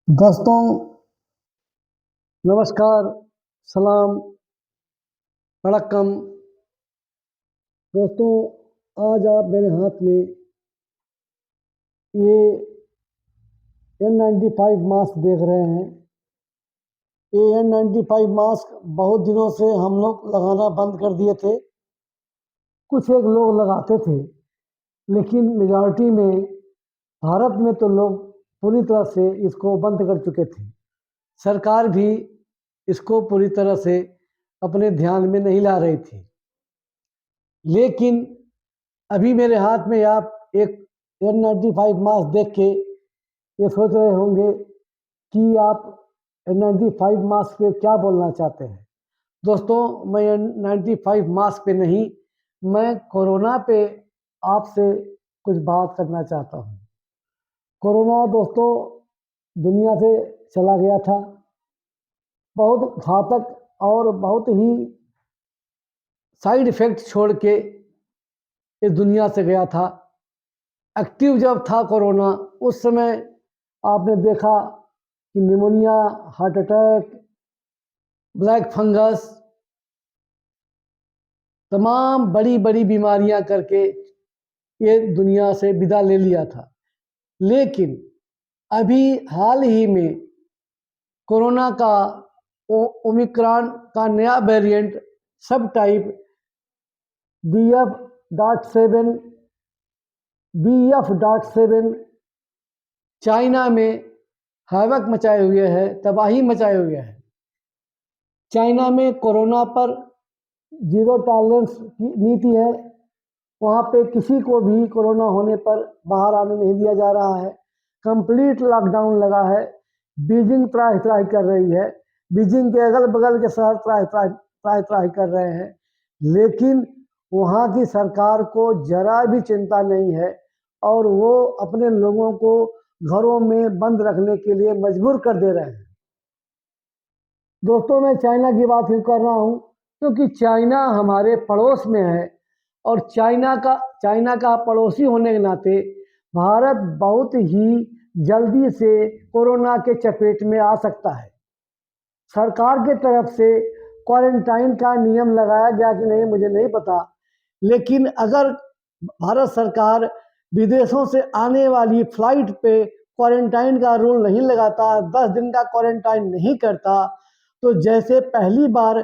दोस्तों नमस्कार, सलाम, वड़क्कम। दोस्तों आज आप मेरे हाथ में ये N95 मास्क देख रहे हैं। ये N95 मास्क बहुत दिनों से हम लोग लगाना बंद कर दिए थे। कुछ एक लोग लगाते थे, लेकिन मेजॉरिटी में भारत में तो लोग पूरी तरह से इसको बंद कर चुके थे। सरकार भी इसको पूरी तरह से अपने ध्यान में नहीं ला रही थी। लेकिन अभी मेरे हाथ में आप एक N95 मास्क देख के ये सोच रहे होंगे कि आप N95 मास्क पे क्या बोलना चाहते हैं। दोस्तों मैं N95 मास्क पे नहीं, मैं कोरोना पे आपसे कुछ बात करना चाहता हूँ। कोरोना दोस्तों दुनिया से चला गया था, बहुत घातक और बहुत ही साइड इफ़ेक्ट छोड़ के इस दुनिया से गया था। एक्टिव जब था कोरोना उस समय आपने देखा कि pneumonia, heart attack, black fungus, तमाम बड़ी बड़ी बीमारियां करके ये दुनिया से विदा ले लिया था। लेकिन अभी हाल ही में कोरोना का ओमिक्रॉन का नया वेरिएंट सब टाइप BF.7 चाइना में हैवक मचाए हुए है, तबाही मचाए हुए है। चाइना में कोरोना पर जीरो टॉलरेंस की नीति है। वहाँ पे किसी को भी कोरोना होने पर बाहर आने नहीं दिया जा रहा है। कंप्लीट लॉकडाउन लगा है। बीजिंग त्राही त्राही कर रही है, बीजिंग के अगल बगल के शहर त्राही त्राही कर रहे हैं, लेकिन वहाँ की सरकार को जरा भी चिंता नहीं है और वो अपने लोगों को घरों में बंद रखने के लिए मजबूर कर दे रहे हैं। दोस्तों मैं चाइना की बात क्यों कर रहा हूँ, क्योंकि चाइना हमारे पड़ोस में है और चाइना का पड़ोसी होने के नाते भारत बहुत ही जल्दी से कोरोना के चपेट में आ सकता है। सरकार के तरफ से क्वारंटाइन का नियम लगाया गया कि नहीं मुझे नहीं पता, लेकिन अगर भारत सरकार विदेशों से आने वाली फ्लाइट पे क्वारंटाइन का रूल नहीं लगाता, 10 दिन का क्वारंटाइन नहीं करता, तो जैसे पहली बार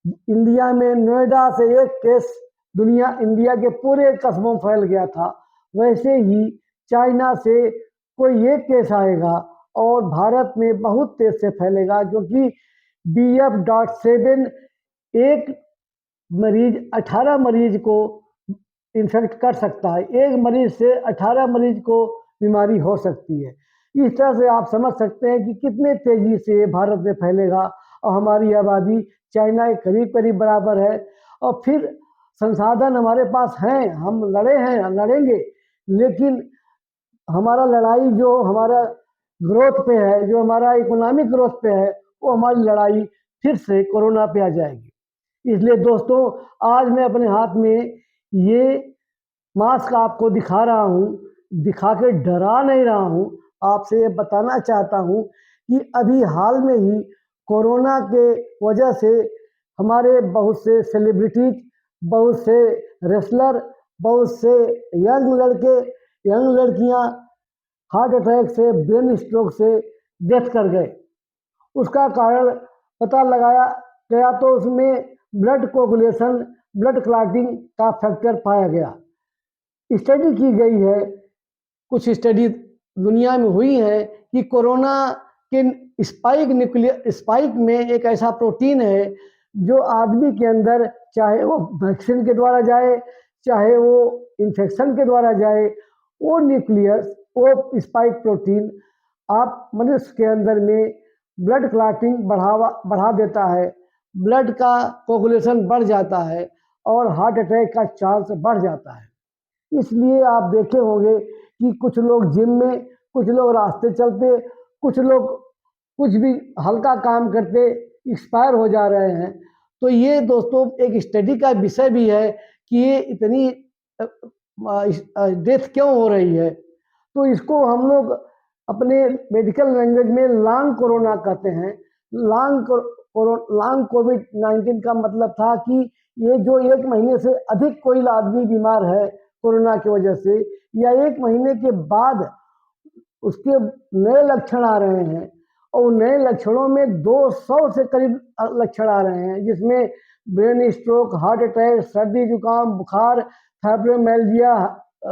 इंडिया में नोएडा से एक केस इंडिया के पूरे कस्बों में फैल गया था, वैसे ही चाइना से कोई एक केस आएगा और भारत में बहुत तेज से फैलेगा, क्योंकि BF.7 एक मरीज 18 मरीज को इन्फेक्ट कर सकता है। एक मरीज से 18 मरीज को बीमारी हो सकती है। इस तरह से आप समझ सकते हैं कि कितने तेजी से भारत में फैलेगा और हमारी आबादी चाइना के करीब करीब बराबर है। और फिर संसाधन हमारे पास हैं, हम लड़े हैं, लड़ेंगे, लेकिन हमारा लड़ाई जो हमारा ग्रोथ पे है, जो हमारा इकोनॉमिक ग्रोथ पे है, वो हमारी लड़ाई फिर से कोरोना पे आ जाएगी। इसलिए दोस्तों आज मैं अपने हाथ में ये मास्क आपको दिखा रहा हूँ, दिखा के डरा नहीं रहा हूँ, आपसे ये बताना चाहता हूँ कि अभी हाल में ही कोरोना के वजह से हमारे बहुत से सेलिब्रिटीज, बहुत से रेसलर, बहुत से यंग लड़के, यंग लड़कियाँ हार्ट अटैक से, ब्रेन स्ट्रोक से डेथ कर गए। उसका कारण पता लगाया गया तो उसमें ब्लड कोगुलेशन, ब्लड क्लॉटिंग का फैक्टर पाया गया। स्टडी की गई है, कुछ स्टडी दुनिया में हुई है कि कोरोना के स्पाइक में एक ऐसा प्रोटीन है जो आदमी के अंदर, चाहे वो वैक्सीन के द्वारा जाए, चाहे वो इन्फेक्शन के द्वारा जाए, वो स्पाइक प्रोटीन आप मनुष्य के अंदर में ब्लड क्लॉटिंग बढ़ा देता है, ब्लड का कोगुलेशन बढ़ जाता है और हार्ट अटैक का चांस बढ़ जाता है। इसलिए आप देखे होंगे कि कुछ लोग जिम में, कुछ लोग रास्ते चलते, कुछ लोग कुछ भी हल्का काम करते एक्सपायर हो जा रहे हैं। तो ये दोस्तों एक स्टडी का विषय भी है कि ये इतनी डेथ क्यों हो रही है। तो इसको हम लोग अपने मेडिकल लैंग्वेज में लॉन्ग कोरोना कहते हैं। लॉन्ग कोविड-19 का मतलब था कि ये जो 1 महीने से अधिक कोई आदमी बीमार है कोरोना की वजह से, या 1 महीने के बाद उसके नए लक्षण आ रहे हैं, और नए लक्षणों में 200 से करीब लक्षण आ रहे हैं, जिसमें ब्रेन स्ट्रोक, हार्ट अटैक, सर्दी जुकाम, बुखार, फाइब्रोमाइल्जिया,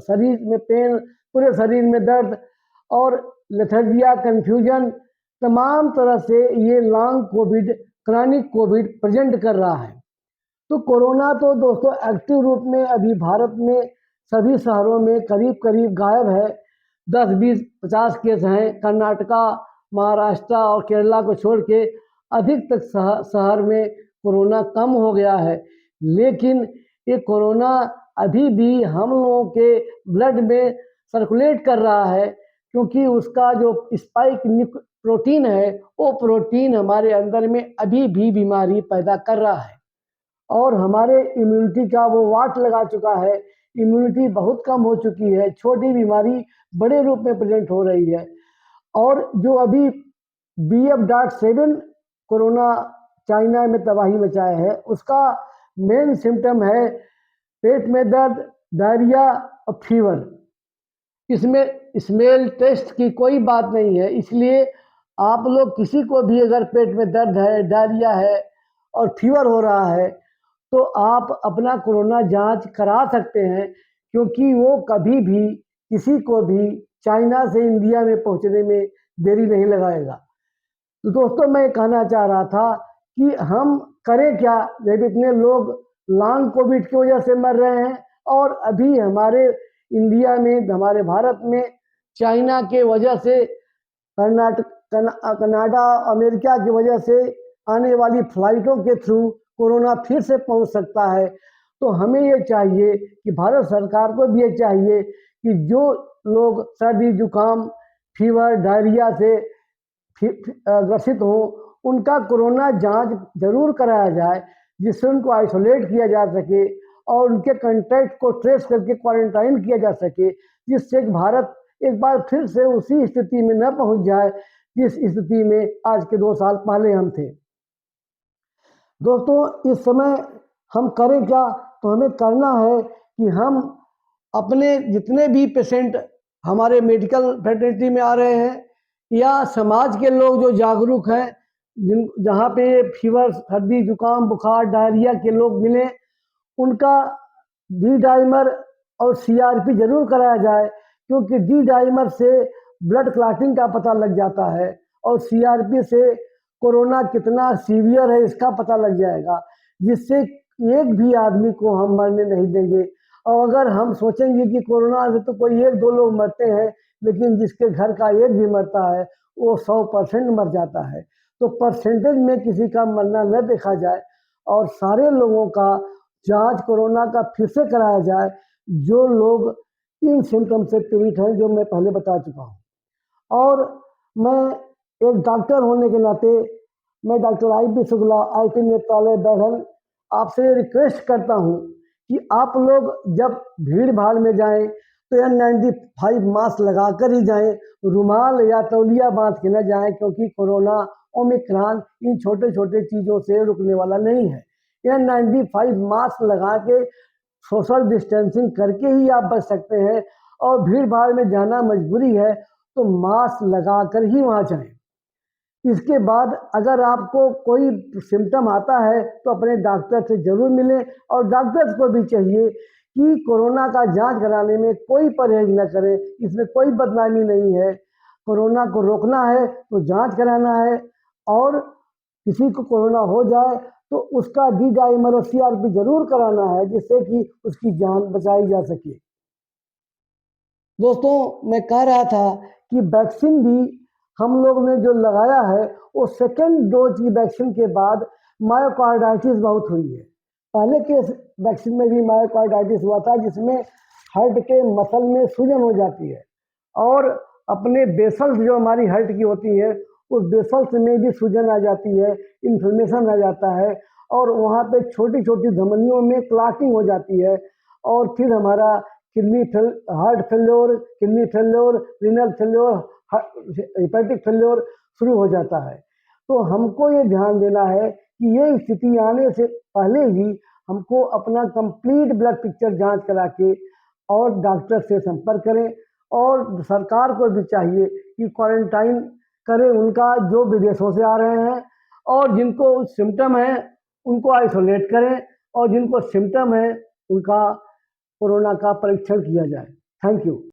शरीर में पेन, पूरे शरीर में दर्द और लेथर्जिया, कन्फ्यूजन, तमाम तरह से ये long Covid, chronic Covid present कर रहा है। तो कोरोना तो दोस्तों एक्टिव रूप में अभी भारत में सभी शहरों में करीब करीब गायब है। 10, 20, 50 केस हैं। कर्नाटका, महाराष्ट्र और केरला को छोड़ के अधिकतर शहर में कोरोना कम हो गया है। लेकिन ये कोरोना अभी भी हम लोगों के ब्लड में सर्कुलेट कर रहा है, क्योंकि उसका जो स्पाइक प्रोटीन है, वो प्रोटीन हमारे अंदर में अभी भी बीमारी पैदा कर रहा है, और हमारे इम्यूनिटी का वो वाट लगा चुका है। इम्यूनिटी बहुत कम हो चुकी है, छोटी बीमारी बड़े रूप में प्रेजेंट हो रही है। और जो अभी BF.7 कोरोना चाइना में तबाही मचाया है, उसका मेन सिम्टम है पेट में दर्द, डायरिया और फीवर। इसमें स्मेल टेस्ट की कोई बात नहीं है, इसलिए आप लोग किसी को भी अगर पेट में दर्द है, डायरिया है और फीवर हो रहा है, तो आप अपना कोरोना जांच करा सकते हैं, क्योंकि वो कभी भी किसी को भी चाइना से इंडिया में पहुंचने में देरी नहीं लगाएगा। तो दोस्तों मैं कहना चाह रहा था कि हम करें क्या जब इतने लोग लॉन्ग कोविड की वजह से मर रहे हैं, और अभी हमारे इंडिया में, हमारे भारत में चाइना के वजह से, कनाडा, अमेरिका की वजह से आने वाली फ्लाइटों के थ्रू कोरोना फिर से पहुंच सकता है। तो हमें ये चाहिए कि भारत सरकार को भी ये चाहिए कि जो लोग सर्दी जुकाम, फीवर, डायरिया से ग्रसित हो, उनका कोरोना जांच जरूर कराया जाए, जिससे उनको आइसोलेट किया जा सके और उनके कॉन्टैक्ट को ट्रेस करके क्वारंटाइन किया जा सके, जिससे भारत एक बार फिर से उसी स्थिति में न पहुंच जाए जिस स्थिति में आज के 2 साल पहले हम थे। दोस्तों इस समय हम करें क्या? तो हमें करना है कि हम अपने जितने भी पेशेंट हमारे मेडिकल फैसिलिटी में आ रहे हैं, या समाज के लोग जो जागरूक हैं, जहाँ पे फीवर, सर्दी जुकाम, बुखार, डायरिया के लोग मिलें, उनका डी डाइमर और CRP जरूर कराया जाए, क्योंकि डी डाइमर से ब्लड क्लॉटिंग का पता लग जाता है, और CRP से कोरोना कितना सीवियर है इसका पता लग जाएगा, जिससे एक भी आदमी को हम मरने नहीं देंगे। और अगर हम सोचेंगे कि कोरोना से तो कोई 1-2 लोग मरते हैं, लेकिन जिसके घर का एक भी मरता है वो 100% मर जाता है। तो परसेंटेज में किसी का मरना न देखा जाए, और सारे लोगों का जांच कोरोना का फिर से कराया जाए, जो लोग इन सिम्टम से पीड़ित हैं, जो मैं पहले बता चुका हूँ। और मैं एक डॉक्टर होने के नाते, मैं डॉक्टर IP शुक्ला, IT नेत्रालय बैढ़ल, आपसे रिक्वेस्ट करता हूँ कि आप लोग जब भीड़ भाड़ में जाएं तो N95 मास्क लगाकर ही जाएं, रुमाल या तौलिया बांध के न जाएं, क्योंकि कोरोना, ओमिक्रॉन इन छोटे छोटे चीज़ों से रुकने वाला नहीं है। N95 मास्क लगा के सोशल डिस्टेंसिंग करके ही आप बच सकते हैं, और भीड़ भाड़ में जाना मजबूरी है तो मास्क लगाकर ही वहाँ जाएं। इसके बाद अगर आपको कोई सिम्टम आता है तो अपने डॉक्टर से ज़रूर मिलें, और डॉक्टर्स को भी चाहिए कि कोरोना का जांच कराने में कोई परहेज न करें, इसमें कोई बदनामी नहीं है। कोरोना को रोकना है तो जांच कराना है, और किसी को कोरोना हो जाए तो उसका डी डाइमर और CRP जरूर कराना है, जिससे कि उसकी जान बचाई जा सके। दोस्तों मैं कह रहा था कि वैक्सीन भी हम लोग ने जो लगाया है, वो सेकेंड डोज की वैक्सीन के बाद मायोकार्डाइटिस बहुत हुई है। पहले के वैक्सीन में भी मायोकार्डाइटिस हुआ था, जिसमें हार्ट के मसल में सूजन हो जाती है, और अपने बेसल्स जो हमारी हार्ट की होती है, उस बेसल्स में भी सूजन आ जाती है, इन्फ्लेमेशन आ जाता है, और वहाँ पे छोटी छोटी धमनियों में क्लॉटिंग हो जाती है, और फिर हमारा heart failure, kidney failure, renal failure, hepatic failure शुरू हो जाता है। तो हमको ये ध्यान देना है कि ये स्थिति आने से पहले ही हमको अपना कंप्लीट ब्लड पिक्चर जांच करा के और डॉक्टर से संपर्क करें। और सरकार को भी चाहिए कि क्वारंटाइन करें उनका जो विदेशों से आ रहे हैं, और जिनको सिम्टम है उनको आइसोलेट करें, और जिनको सिम्टम है उनका कोरोना का परीक्षण किया जाए। Thank you.